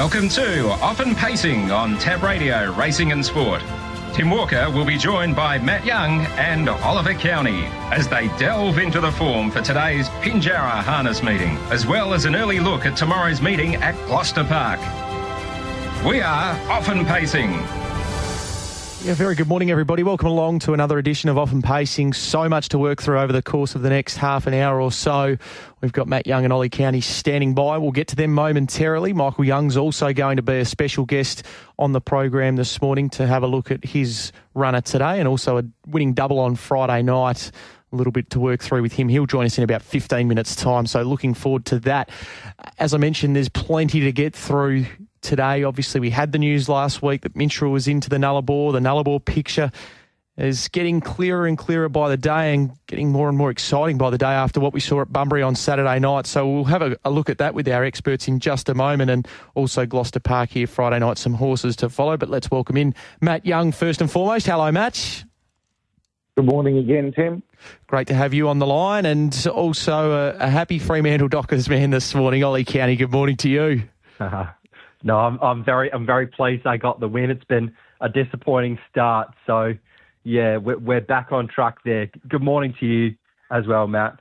Welcome to Often Pacing on Tab Radio Racing and Sport. Tim Walker will be joined by Matt Young and Oliver Cownie as they delve into the form for today's Pinjarra harness meeting, as well as an early look at tomorrow's meeting at Gloucester Park. We are Often Pacing. Yeah, very good morning, everybody. Welcome along to another edition of Often Pacing. So much to work through over the course of the next half an hour or so. We've got Matt Young and Ollie Cownie standing by. We'll get to them momentarily. Michael Young's also going to be a special guest on the program this morning to have a look at his runner today and also a winning double on Friday night. A little bit to work through with him. He'll join us in about 15 minutes' time, so looking forward to that. As I mentioned, there's plenty to get through today. Obviously, we had the news last week that Minstrel was into the Nullarbor. The Nullarbor picture is getting clearer and clearer by the day and getting more and more exciting by the day after what we saw at Bunbury on Saturday night. So we'll have a look at that with our experts in just a moment, and also Gloucester Park here Friday night, some horses to follow. But let's welcome in Matt Young first and foremost. Hello, Matt. Good morning again, Tim. Great to have you on the line, and also a happy Fremantle Dockers man this morning, Ollie Cownie. Good morning to you. No, I'm very pleased I got the win. It's been a disappointing start, so yeah, we're back on track there. Good morning to you as well, Matt.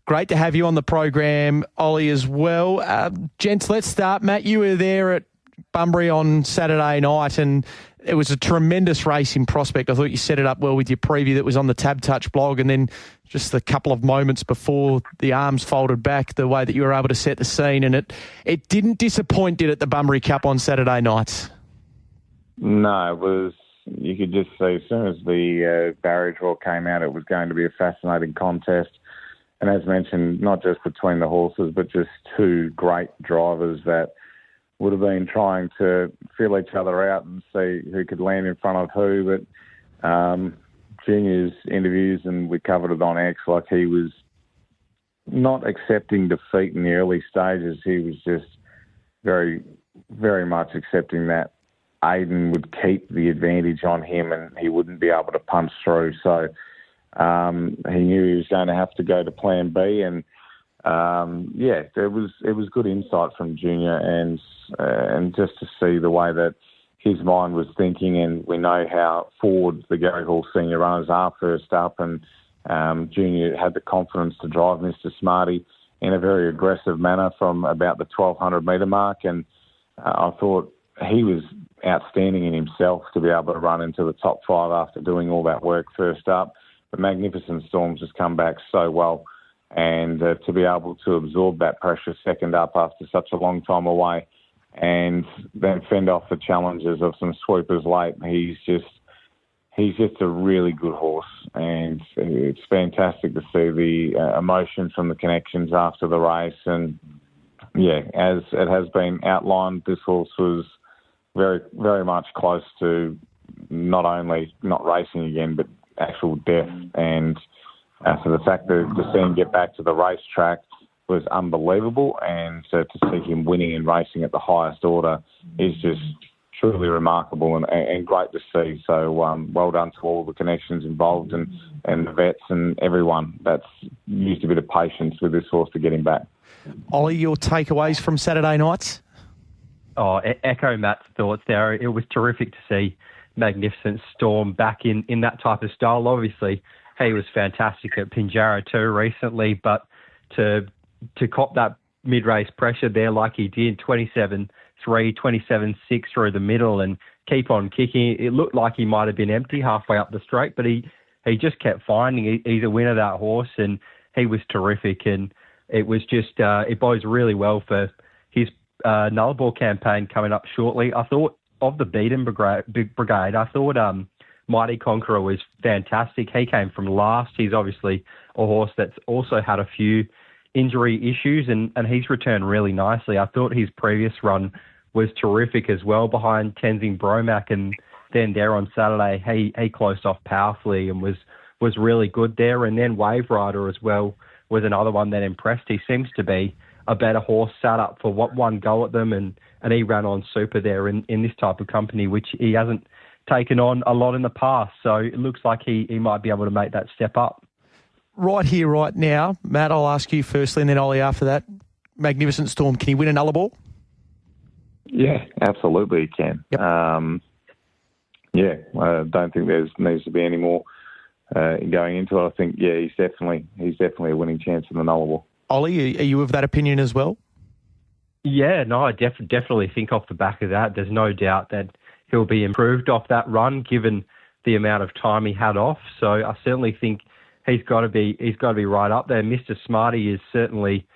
Great to have you on the program, Ollie, as well. Gents, let's start. Matt, you were there at Bunbury on Saturday night, and it was a tremendous race in prospect. I thought you set it up well with your preview that was on the Tab Touch blog, and then just a couple of moments before the arms folded back, the way that you were able to set the scene, and it didn't disappoint, did it, the Bunbury Cup on Saturday night? No, it was. You could just see as soon as the barrier draw came out, it was going to be a fascinating contest. And as mentioned, not just between the horses, but just two great drivers that would have been trying to feel each other out and see who could land in front of who. But Junior's interviews, and we covered it on X, like he was not accepting defeat in the early stages. He was just very, very much accepting that Aiden would keep the advantage on him and he wouldn't be able to punch through. So he knew he was going to have to go to plan B, and it was good insight from Junior, and just to see the way that his mind was thinking. And we know how forward the Gary Hall senior runners are first up, and Junior had the confidence to drive Mr. Smarty in a very aggressive manner from about the 1,200 metre mark, and I thought he was outstanding in himself to be able to run into the top five after doing all that work first up. The Magnificent Storms has come back so well, and to be able to absorb that pressure second up after such a long time away and then fend off the challenges of some swoopers late. He's just a really good horse, and it's fantastic to see the emotion from the connections after the race. And yeah, as it has been outlined, this horse was very, very much close to not only not racing again, but actual death. And so the fact that to see him get back to the racetrack was unbelievable, and to see him winning and racing at the highest order is just truly remarkable and great to see. So well done to all the connections involved and the vets and everyone that's used a bit of patience with this horse to get him back. Ollie, your takeaways from Saturday night? Oh, echo Matt's thoughts there. It was terrific to see Magnificent Storm back in that type of style. Obviously, he was fantastic at Pinjarra too recently, but to cop that mid-race pressure there like he did, 27-3, 27-6 through the middle, and keep on kicking. It looked like he might have been empty halfway up the straight, but he just kept finding he's a winner, that horse, and he was terrific. And it was just, it bodes really well for his Nullarbor campaign coming up shortly. I thought of the Beaton Brigade, I thought Mighty Conqueror was fantastic. He came from last. He's obviously a horse that's also had a few injury issues, and he's returned really nicely. I thought his previous run was terrific as well behind Tenzing Bromack, and then there on Saturday he closed off powerfully and was really good there. And then Wave Rider as well was another one that impressed. He seems to be a better horse, sat up for one go at them, and he ran on super there in this type of company, which he hasn't taken on a lot in the past. So it looks like he might be able to make that step up. Right here, right now, Matt, I'll ask you firstly, and then Ollie after that. Magnificent Storm, can he win a Nullarbor? Yeah, absolutely he can. Yep. I don't think there needs to be any more going into it. I think, he's definitely a winning chance in the Nullarbor. Ollie, are you of that opinion as well? Yeah, no, I definitely think off the back of that, there's no doubt that he'll be improved off that run, given the amount of time he had off. So I certainly think he's got to be right up there. Mr. Smarty is certainly,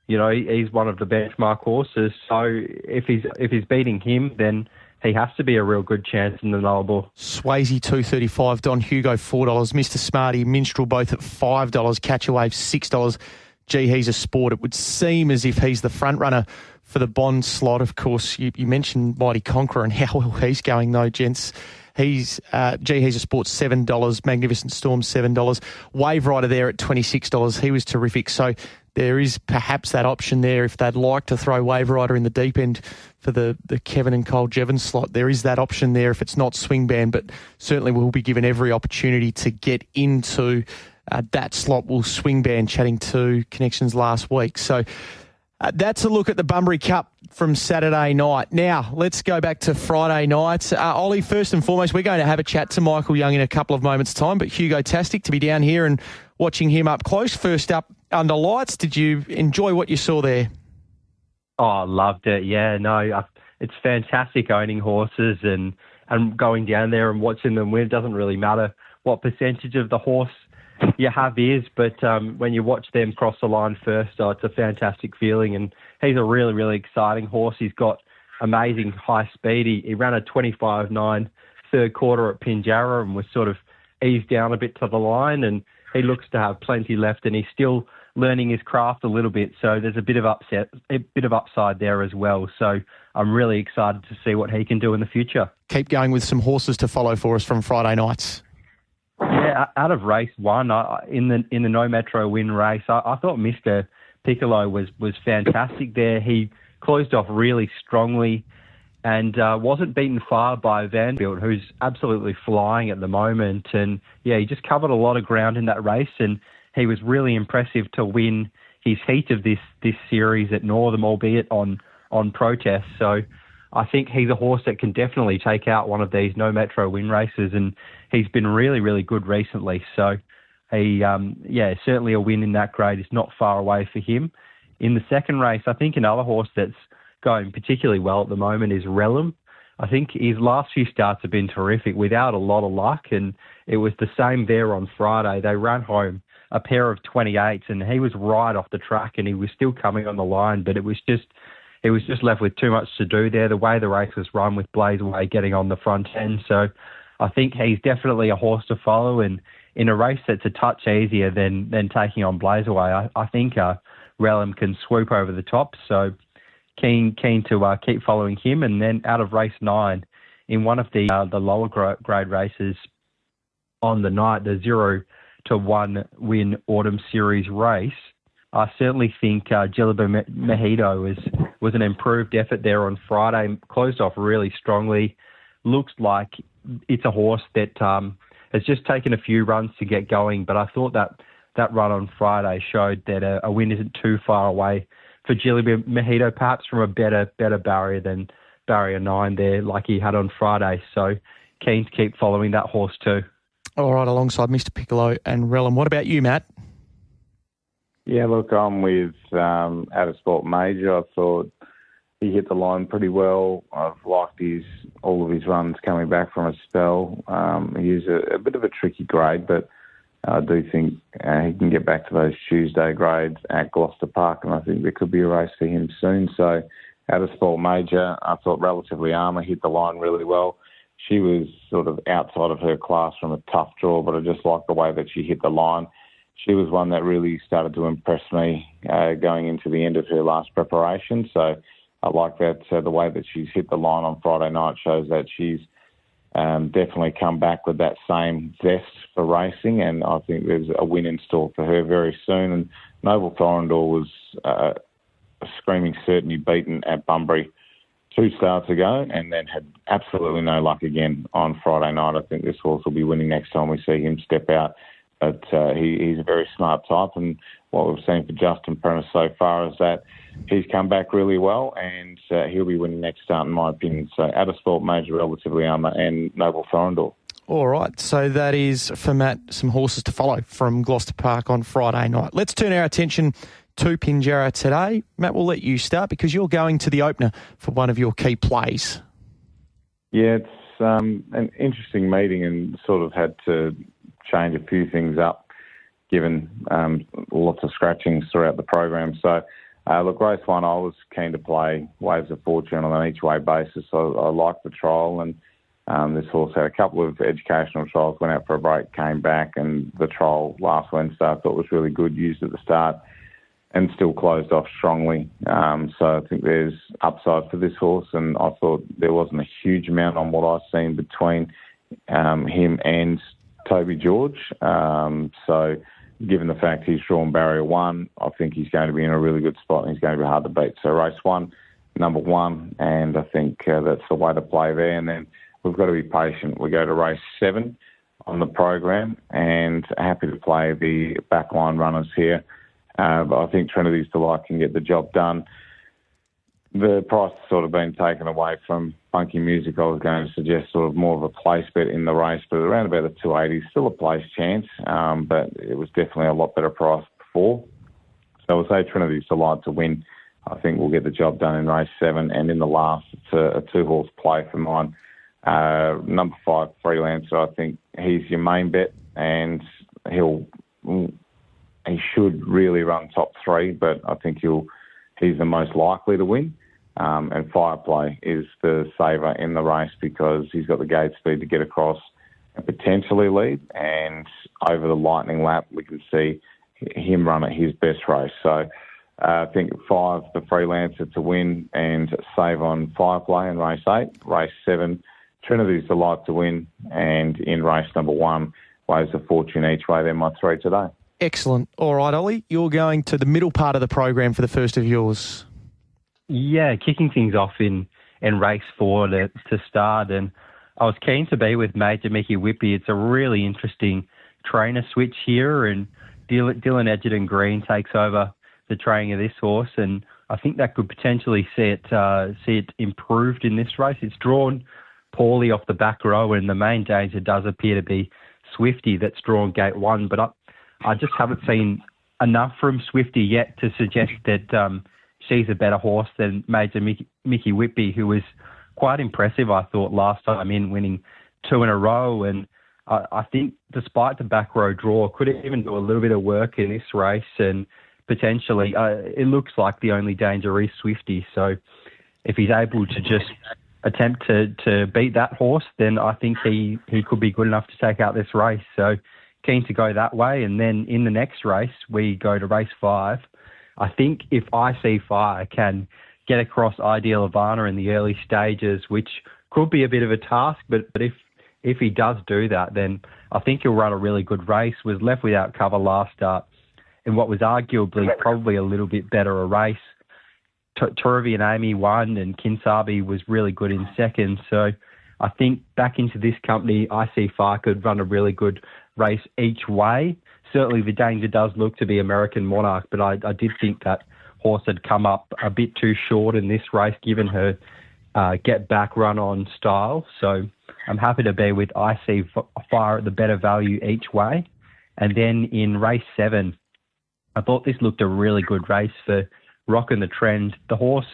he's one of the benchmark horses. So if he's beating him, then he has to be a real good chance in the Nullarbor. Swayze $2.35, Don Hugo $4, Mr. Smarty, Minstrel both at $5, Catchawave $6. Gee, he's a sport. It would seem as if he's the front runner for the Bond slot. Of course, you mentioned Mighty Conqueror and how well he's going though, gents. He's a sport $7, Magnificent Storm $7, Wave Rider there at $26. He was terrific. So there is perhaps that option there if they'd like to throw Wave Rider in the deep end for the Kevin and Cole Jevons slot. There is that option there if it's not Swing Band, but certainly we'll be given every opportunity to get into that slot. Will Swing Band, chatting to Connections last week. So that's a look at the Bunbury Cup from Saturday night. Now, let's go back to Friday night. Ollie, first and foremost, we're going to have a chat to Michael Young in a couple of moments' time, but Hugo-tastic to be down here and watching him up close. First up, under lights, did you enjoy what you saw there? Oh, I loved it. Yeah, no, it's fantastic owning horses and going down there and watching them win. It doesn't really matter what percentage of the horse you have is, but when you watch them cross the line first, it's a fantastic feeling. And he's a really, really exciting horse. He's got amazing high speed. He ran a 25.9 third quarter at Pinjarra and was sort of eased down a bit to the line, and he looks to have plenty left, and he's still learning his craft a little bit. So there's a bit of upside there as well. So I'm really excited to see what he can do in the future. Keep going with some horses to follow for us from Friday nights. Yeah, out of race one, in the No Metro win race, I thought Mr. Piccolo was fantastic there. He closed off really strongly and wasn't beaten far by Vanderbilt, who's absolutely flying at the moment. And yeah, he just covered a lot of ground in that race, and he was really impressive to win his heat of this series at Northam, albeit on protest. So I think he's a horse that can definitely take out one of these No Metro win races, and he's been really, really good recently. So certainly a win in that grade is not far away for him. In the second race, I think another horse that's going particularly well at the moment is Relum. I think his last few starts have been terrific without a lot of luck, and it was the same there on Friday. They ran home a pair of 28s, and he was right off the track, and he was still coming on the line, but it was just left with too much to do there, the way the race was run with Blaze Away getting on the front end. So I think he's definitely a horse to follow, and in a race that's a touch easier than taking on Blaze Away, I think Relum can swoop over the top. So keen to keep following him. And then out of race 9, in one of the lower grade races on the night, the 0-1 win Autumn Series race, I certainly think Jilliber Mojito was an improved effort there on Friday. Closed off really strongly. Looks like it's a horse that has just taken a few runs to get going, but I thought that run on Friday showed that a win isn't too far away for Jilliber Mojito, perhaps from a better barrier than barrier 9 there, like he had on Friday. So keen to keep following that horse too. All right, alongside Mr. Piccolo and Relum. What about you, Matt? Yeah, look, I'm with Out of Sport Major. I thought he hit the line pretty well. I've liked all of his runs coming back from a spell. He's a bit of a tricky grade, but I do think he can get back to those Tuesday grades at Gloucester Park, and I think there could be a race for him soon. So Out of Sport Major, I thought Relatively Armour hit the line really well. She was sort of outside of her class from a tough draw, but I just liked the way that she hit the line. She was one that really started to impress me going into the end of her last preparation. So I like that the way that she's hit the line on Friday night shows that she's definitely come back with that same zest for racing, and I think there's a win in store for her very soon. And Noble Thorndor was a screaming certainty beaten at Bunbury 2 starts ago and then had absolutely no luck again on Friday night. I think this horse will be winning next time we see him step out. But he's a very smart type, and what we've seen for Justin Prentice so far is that he's come back really well, and he'll be winning next start, in my opinion. So, Addersport, Major, Relatively Armour, and Noble Thorndor. All right, so that is, for Matt, some horses to follow from Gloucester Park on Friday night. Let's turn our attention to Pinjarra today. Matt, we'll let you start because you're going to the opener for one of your key plays. Yeah, it's an interesting meeting and sort of had to change a few things up given lots of scratchings throughout the program. So, look, race one, I was keen to play Waves of Fortune on an each-way basis. So I liked the trial, and this horse had a couple of educational trials, went out for a break, came back, and the trial last Wednesday I thought was really good, used at the start, and still closed off strongly. So I think there's upside for this horse, and I thought there wasn't a huge amount on what I've seen between him and Toby George. So given the fact he's drawn barrier one, I think he's going to be in a really good spot and he's going to be hard to beat. So race one, number one, and I think that's the way to play there. And then we've got to be patient. We go to race 7 on the program, and happy to play the backline runners here. But I think Trinity's Delight can get the job done. The price has sort of been taken away from Funky Music. I was going to suggest sort of more of a place bet in the race, but around about the 280, still a place chance, but it was definitely a lot better price before. So I would say Trinity's Delight to win. I think we'll get the job done in race 7, and in the last, it's a 2-horse play for mine. Number 5, Freelancer, I think he's your main bet, and he should really run top 3, but I think he's the most likely to win. And Fireplay is the saver in the race because he's got the gate speed to get across and potentially lead. And over the Lightning Lap, we can see him run at his best race. So I think 5, the Freelancer to win, and save on Fireplay in race 8. Race 7, Trinity's Delight to win, and in race number 1, Waves of Fortune each way. They're my 3 today. Excellent. All right, Ollie, you're going to the middle part of the program for the first of yours. Yeah, kicking things off in race 4 to start, and I was keen to be with Major Mickey Whippy. It's a really interesting trainer switch here, and Dylan Edgerton Green takes over the training of this horse, and I think that could potentially see it improved in this race. It's drawn poorly off the back row, and the main danger does appear to be Swifty that's drawn gate 1, but I just haven't seen enough from Swifty yet to suggest that she's a better horse than Major Mickey Whippy, who was quite impressive, I thought, last time in, winning 2 in a row. And I think despite the back row draw, could even do a little bit of work in this race, and potentially it looks like the only danger is Swifty. So if he's able to just attempt to beat that horse, then I think he could be good enough to take out this race. So keen to go that way. And then in the next race, we go to race 5. I think if I See Fire can get across Ideal Ivana in the early stages, which could be a bit of a task, but if he does do that, then I think he'll run a really good race. Was left without cover last start in what was arguably probably a little bit better a race. Turvey and Amy won, and Kinsabi was really good in second. So I think back into this company, I See Fire could run a really good race each way. Certainly the danger does look to be American Monarch, but I did think that horse had come up a bit too short in this race given her get back run on style. So I'm happy to be with I See Fire at the better value each way. And then in race 7, I thought this looked a really good race for Rockin' the Trend. The horse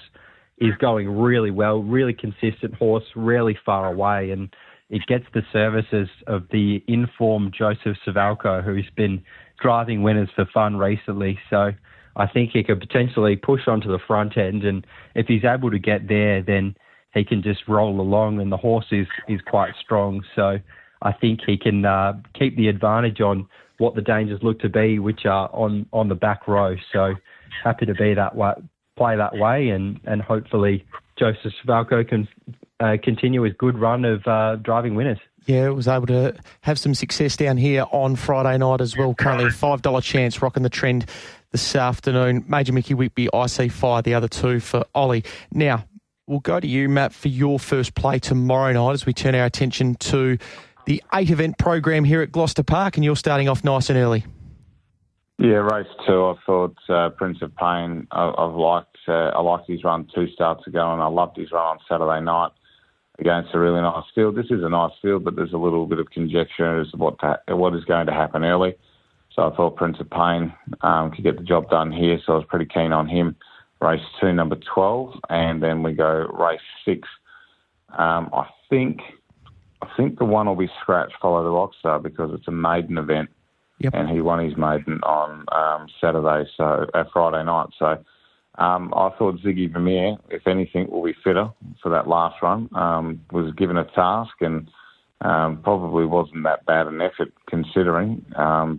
is going really well, really consistent horse, rarely far away, and it gets the services of the informed Joseph Savalco, who's been driving winners for fun recently. So I think he could potentially push onto the front end, and if he's able to get there, then he can just roll along, and the horse is quite strong. So I think he can keep the advantage on what the dangers look to be, which are on the back row. So happy to be that way, play that way, and hopefully Joseph Savalco can continue his good run of driving winners. Yeah, was able to have some success down here on Friday night as well. Currently a $5 chance, Rocking the Trend this afternoon. Major Mickey Whitby, I See Fire, the other 2 for Ollie. Now, we'll go to you, Matt, for your first play tomorrow night as we turn our attention to the 8-event program here at Gloucester Park, and you're starting off nice and early. Yeah, race 2, I thought Prince of Pain, I've liked I liked his run 2 starts ago, and I loved his run on Saturday night against a really nice field. This is a nice field, but there's a little bit of conjecture as to what is going to happen early. So I thought Prince of Pain could get the job done here, so I was pretty keen on him. Race 2, number 12, and then we go race 6. I think the one will be Scratch, Follow the Rockstar, because it's a maiden event. Yep. And he won his maiden on Friday night. So I thought Ziggy Vermeer, if anything, will be fitter for that last run. Was given a task and probably wasn't that bad an effort considering.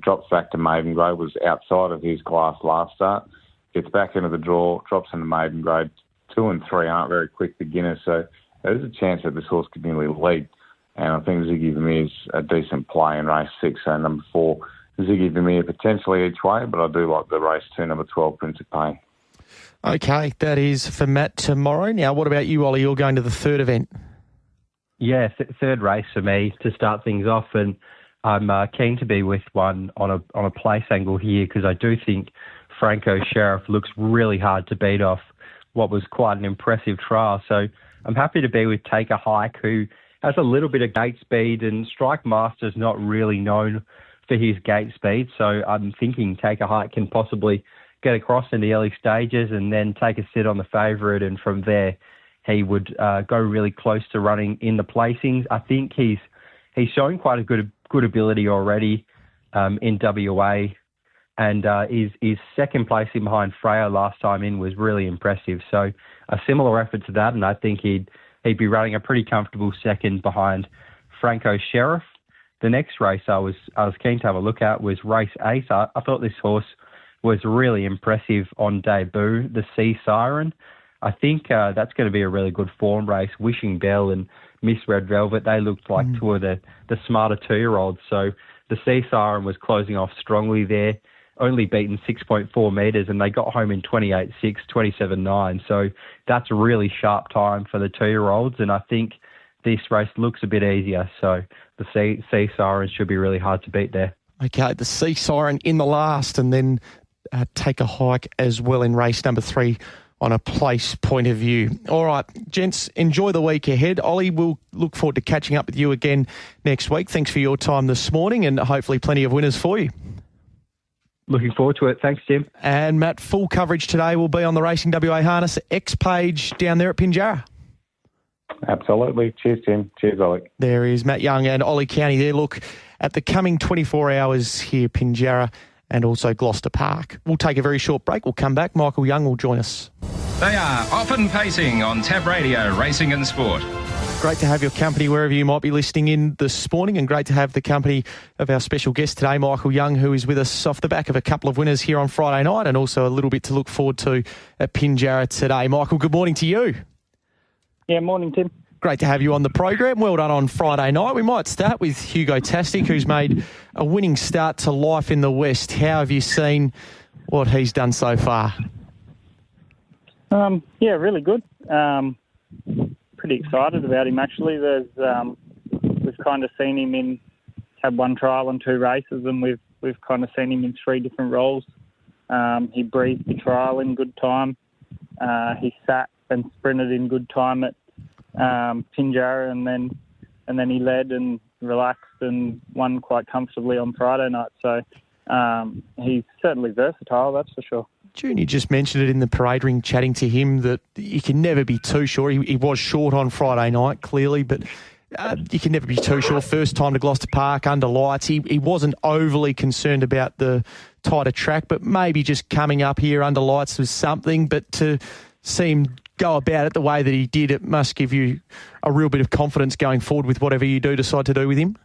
Drops back to maiden grade, was outside of his class last start. Gets back into the draw, drops into maiden grade. 2 and 3 aren't very quick beginners, so there's a chance that this horse could nearly lead. And I think Ziggy Vermeer's a decent play in race 6, so number 4. Ziggy Vermeer potentially each way, but I do like the race 2, number 12, Prince of Pain. Okay, that is for Matt tomorrow. Now, what about you, Ollie? You're going to the third event. Yeah, third race for me to start things off, and I'm keen to be with one on a place angle here because I do think Franco Sheriff looks really hard to beat off what was quite an impressive trial. So I'm happy to be with Take a Hike, who has a little bit of gate speed, and Strike Master's not really known for his gate speed. So I'm thinking Take a Hike can possibly get across in the early stages and then take a sit on the favourite, and from there he would go really close to running in the placings. I think he's showing quite a good ability already in WA, and his second placing behind Freo last time in was really impressive. So a similar effort to that, and I think he'd be running a pretty comfortable second behind Franco Sheriff. The next race I was keen to have a look at was race 8. I thought this horse was really impressive on debut, the Sea Siren. I think that's going to be a really good form race. Wishing Bell and Miss Red Velvet, they looked like two of the smarter 2-year-olds. So the Sea Siren was closing off strongly there, only beaten 6.4 metres, and they got home in 28.6, 27.9. So that's a really sharp time for the 2-year-olds, and I think this race looks a bit easier. So the Sea Siren should be really hard to beat there. Okay, the Sea Siren in the last, and then Take a Hike as well in race number 3 on a place point of view. All right, gents, enjoy the week ahead. Ollie, we'll look forward to catching up with you again next week. Thanks for your time this morning, and hopefully plenty of winners for you. Looking forward to it. Thanks, Tim. And Matt, full coverage today will be on the Racing WA Harness X page down there at Pinjarra. Absolutely. Cheers, Tim. Cheers, Ollie. There is Matt Young and Ollie Cownie there. Look at the coming 24 hours here, Pinjarra and also Gloucester Park. We'll take a very short break. We'll come back. Michael Young will join us. They are Off and Pacing on Tab Radio, Racing and Sport. Great to have your company wherever you might be listening in this morning, and great to have the company of our special guest today, Michael Young, who is with us off the back of a couple of winners here on Friday night and also a little bit to look forward to at Pinjarra today. Michael, good morning to you. Yeah, morning, Tim. Great to have you on the program. Well done on Friday night. We might start with Hugo Tastic, who's made a winning start to life in the West. How have you seen what he's done so far? Yeah, really good. Pretty excited about him, actually. We've kind of seen him had one trial and 2 races, and we've kind of seen him in 3 different roles. He breathed the trial in good time. He sat and sprinted in good time at Pinjarra, and then he led and relaxed and won quite comfortably on Friday night. So he's certainly versatile, that's for sure. June, you just mentioned it in the parade ring, chatting to him, that you can never be too sure. He was short on Friday night, clearly, but you can never be too sure. First time to Gloucester Park under lights. He wasn't overly concerned about the tighter track, but maybe just coming up here under lights was something. But to see him go about it the way that he did, it must give you a real bit of confidence going forward with whatever you do decide to do with him.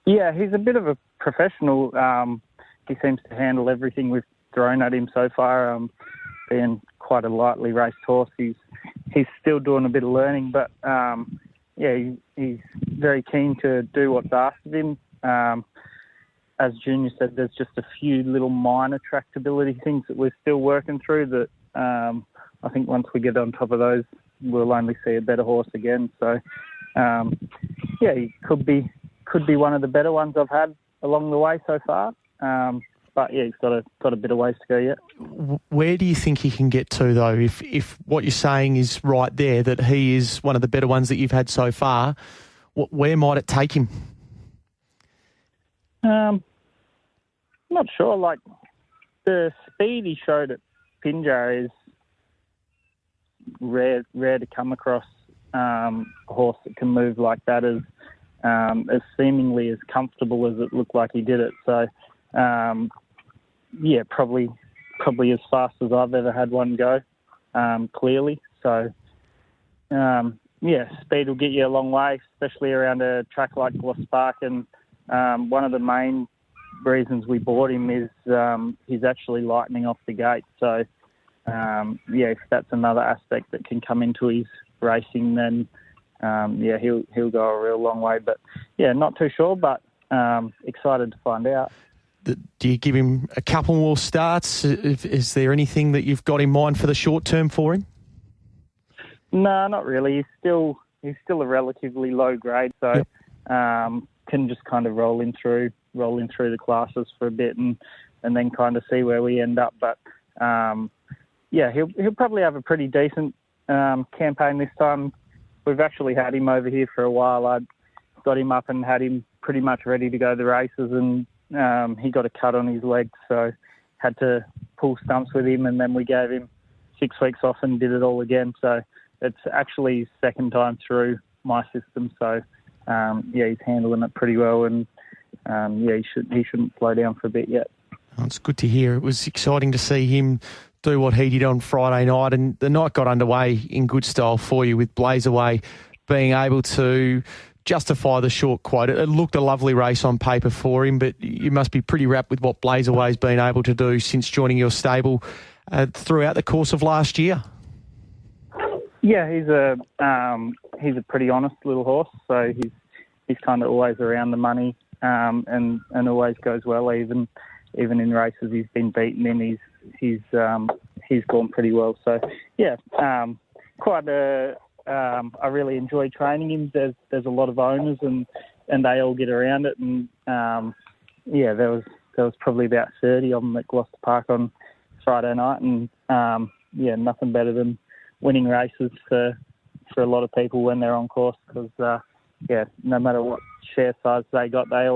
Yeah, he's a bit of a professional. He seems to handle everything we've thrown at him so far. Being quite a lightly raced horse, he's still doing a bit of learning, but he's very keen to do what's asked of him. As Junior said, there's just a few little minor tractability things that we're still working through that I think once we get on top of those, we'll only see a better horse again. So, he could be one of the better ones I've had along the way so far. But yeah, he's got a bit of ways to go yet. Where do you think he can get to, though? If what you're saying is right there, that he is one of the better ones that you've had so far, where might it take him? Not sure. Like, the speed he showed at Pinjarra is rare to come across a horse that can move like that as seemingly as comfortable as it looked like he did it. So, probably as fast as I've ever had one go, clearly. So, speed will get you a long way, especially around a track like Gloucester Park. And one of the main reasons we bought him is he's actually lightning off the gate. So, if that's another aspect that can come into his racing, then he'll go a real long way. But not too sure, but excited to find out. Do you give him a couple more starts? Is there anything that you've got in mind for the short term for him? No, not really. He's still a relatively low grade, so can just kind of roll in through the classes for a bit and then kind of see where we end up. But he'll probably have a pretty decent campaign this time. We've actually had him over here for a while. I got him up and had him pretty much ready to go the races, and he got a cut on his leg, so had to pull stumps with him, and then we gave him 6 weeks off and did it all again. So it's actually his second time through my system. So he's handling it pretty well, and he shouldn't slow down for a bit yet. Oh, it's good to hear. It was exciting to see him do what he did on Friday night, and the night got underway in good style for you, with Blaze Away being able to justify the short quote. It looked a lovely race on paper for him, but you must be pretty wrapped with what Blaze Away's been able to do since joining your stable throughout the course of last year. Yeah, he's a pretty honest little horse, so he's kind of always around the money, and always goes well. Even in races he's been beaten in, he's gone pretty well. So I really enjoy training him. There's a lot of owners and they all get around it, and there was probably about 30 of them at Gloucester Park on Friday night, and nothing better than winning races for a lot of people when they're on course, because no matter what share size they got, they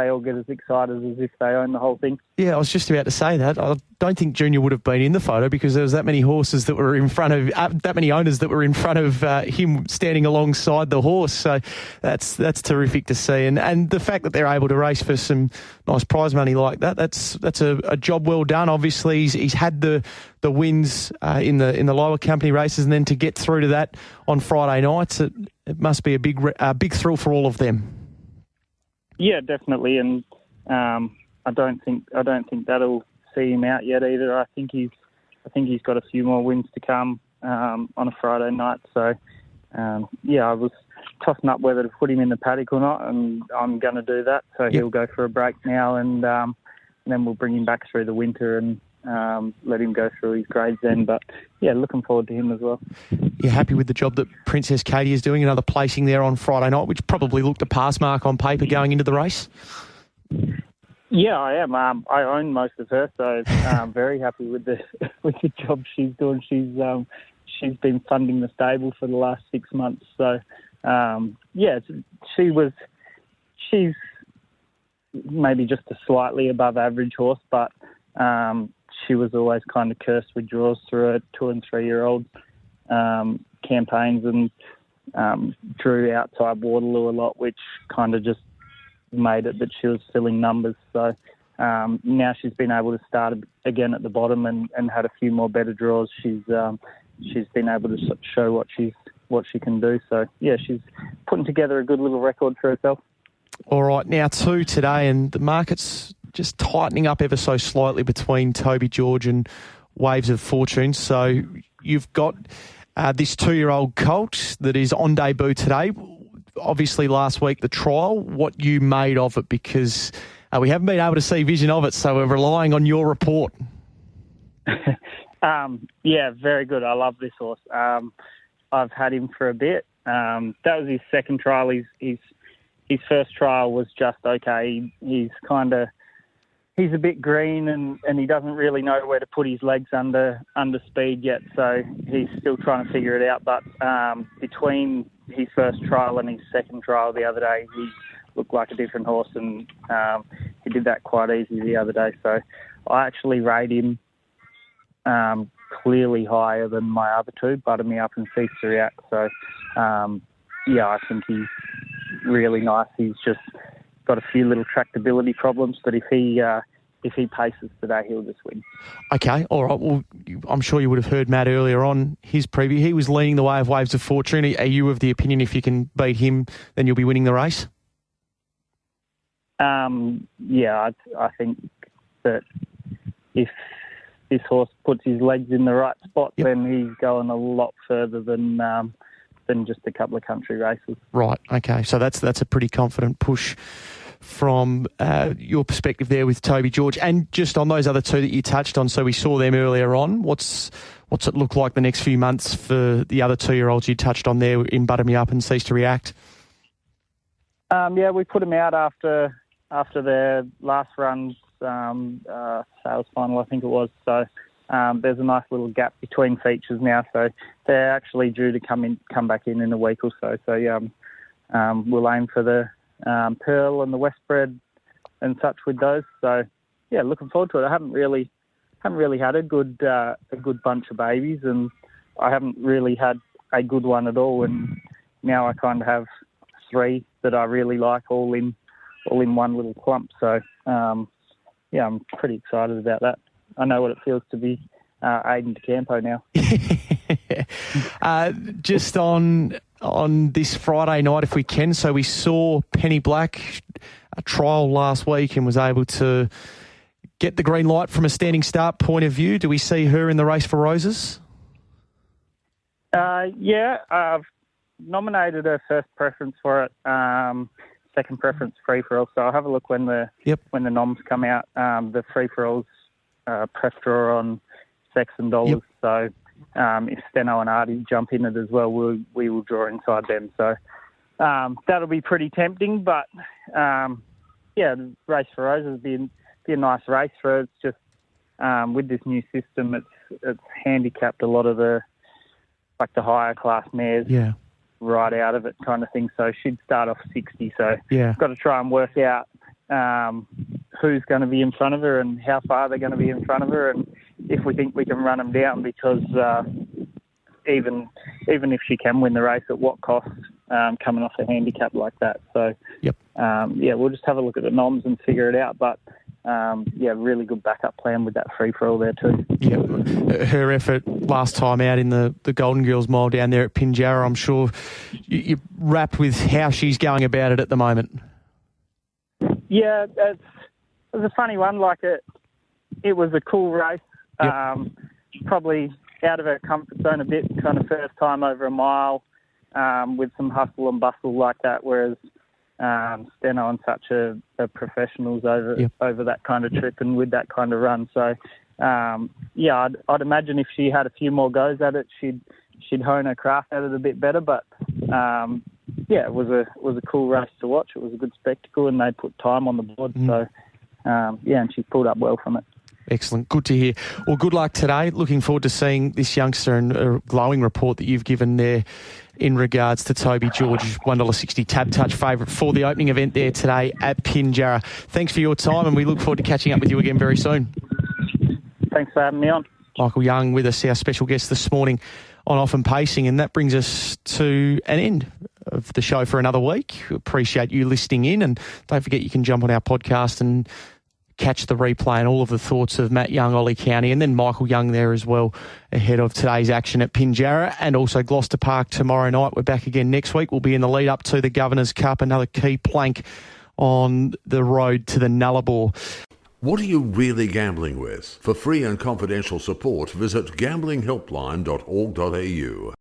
all get as excited as if they own the whole thing. Yeah, I was just about to say that. I don't think Junior would have been in the photo because there was that many horses that were in front of, that many owners that were in front of him standing alongside the horse. So that's terrific to see. And the fact that they're able to race for some nice prize money like that, that's a job well done. Obviously, he's had the wins in the lower company races, and then to get through to that on Friday nights, it must be a big thrill for all of them. Yeah, definitely, and I don't think that'll see him out yet either. I think he's got a few more wins to come on a Friday night. So I was tossing up whether to put him in the paddock or not, and I'm going to do that. So he'll go for a break now, and then we'll bring him back through the winter and let him go through his grades then. But looking forward to him as well. You're happy with the job that Princess Katie is doing? Another placing there on Friday night, which probably looked a pass mark on paper going into the race. Yeah, I am. I own most of her, so I'm very happy with the job she's doing. She's been funding the stable for the last 6 months. So she's maybe just a slightly above average horse, but she was always kind of cursed with draws through her 2- and 3-year-old campaigns, and drew outside Waterloo a lot, which kind of just made it that she was filling numbers. So now she's been able to start again at the bottom and had a few more better draws. She's been able to show what she can do. So she's putting together a good little record for herself. All right, now 2 today, and the market's just tightening up ever so slightly between Toby George and Waves of Fortune. So you've got this 2-year-old colt that is on debut today. Obviously last week the trial, what you made of it, because we haven't been able to see vision of it, so we're relying on your report. Very good. I love this horse. I've had him for a bit. That was his second trial. His first trial was just okay. He's he's a bit green and he doesn't really know where to put his legs under speed yet, so he's still trying to figure it out. But between his first trial and his second trial the other day, he looked like a different horse, and he did that quite easy the other day. So I actually rate him clearly higher than my other two, Butter Me Up and Cease to React. So I think he's really nice. He's just got a few little tractability problems, but if he paces today, he'll just win. Okay, all right. Well, I'm sure you would have heard Matt earlier on his preview. He was leaning the way of Waves of Fortune. Are you of the opinion if you can beat him, then you'll be winning the race? I think that if this horse puts his legs in the right spot, then he's going a lot further than just a couple of country races. Right. Okay. So that's a pretty confident push from your perspective there with Toby George. And just on those other two that you touched on, so we saw them earlier on. What's it look like the next few months for the other 2-year-olds you touched on there in Butter Me Up and Cease to React? We put them out after their last run's sales final, I think it was. So there's a nice little gap between features now. So they're actually due to come back in a week or so. So we'll aim for the Pearl and the Westbred and such with those. So looking forward to it. I haven't really had a good bunch of babies, and I haven't really had a good one at all. And now I kind of have 3 that I really like, all in one little clump. So I'm pretty excited about that. I know what it feels to be Aiden DeCampo now. Just on this Friday night, if we can. So we saw Penny Black a trial last week and was able to get the green light from a standing start point of view. Do we see her in the race for Roses? I've nominated her first preference for it. Second preference free for all. So I'll have a look when the noms come out. The free for all's pref draw on Sex and Dollars. So if Steno and Artie jump in it as well, we will draw inside them. So that'll be pretty tempting. But the race for Roses be a nice race for her. It's just with this new system, it's handicapped a lot of the higher class mares. Yeah. Right out of it kind of thing. So she'd start off 60. So got to try and work out who's going to be in front of her and how far they're going to be in front of her, and if we think we can run them down, because even if she can win the race, at what cost coming off a handicap like that. So we'll just have a look at the noms and figure it out. But really good backup plan with that free-for-all there too. Yeah, her effort last time out in the Golden Girls Mile down there at Pinjarra, I'm sure you're wrapped with how she's going about it at the moment. Yeah, it was a funny one. It was a cool race. Probably out of her comfort zone a bit, kind of first time over a mile with some hustle and bustle like that, whereas Steno and such are professionals over that kind of trip and with that kind of run. So, I'd imagine if she had a few more goes at it, she'd hone her craft at it a bit better. But it was a cool race to watch. It was a good spectacle, and they put time on the board. So, and she pulled up well from it. Excellent. Good to hear. Well, good luck today. Looking forward to seeing this youngster, and a glowing report that you've given there in regards to Toby George, $1.60 Tab Touch favourite for the opening event there today at Pinjarra. Thanks for your time, and we look forward to catching up with you again very soon. Thanks for having me on. Michael Young with us, our special guest this morning on Off and Pacing, and that brings us to an end of the show for another week. Appreciate you listening in, and don't forget you can jump on our podcast and catch the replay and all of the thoughts of Matt Young, Ollie Cownie, and then Michael Young there as well ahead of today's action at Pinjarra and also Gloucester Park tomorrow night. We're back again next week. We'll be in the lead up to the Governor's Cup, another key plank on the road to the Nullarbor. What are you really gambling with? For free and confidential support, visit gamblinghelpline.org.au.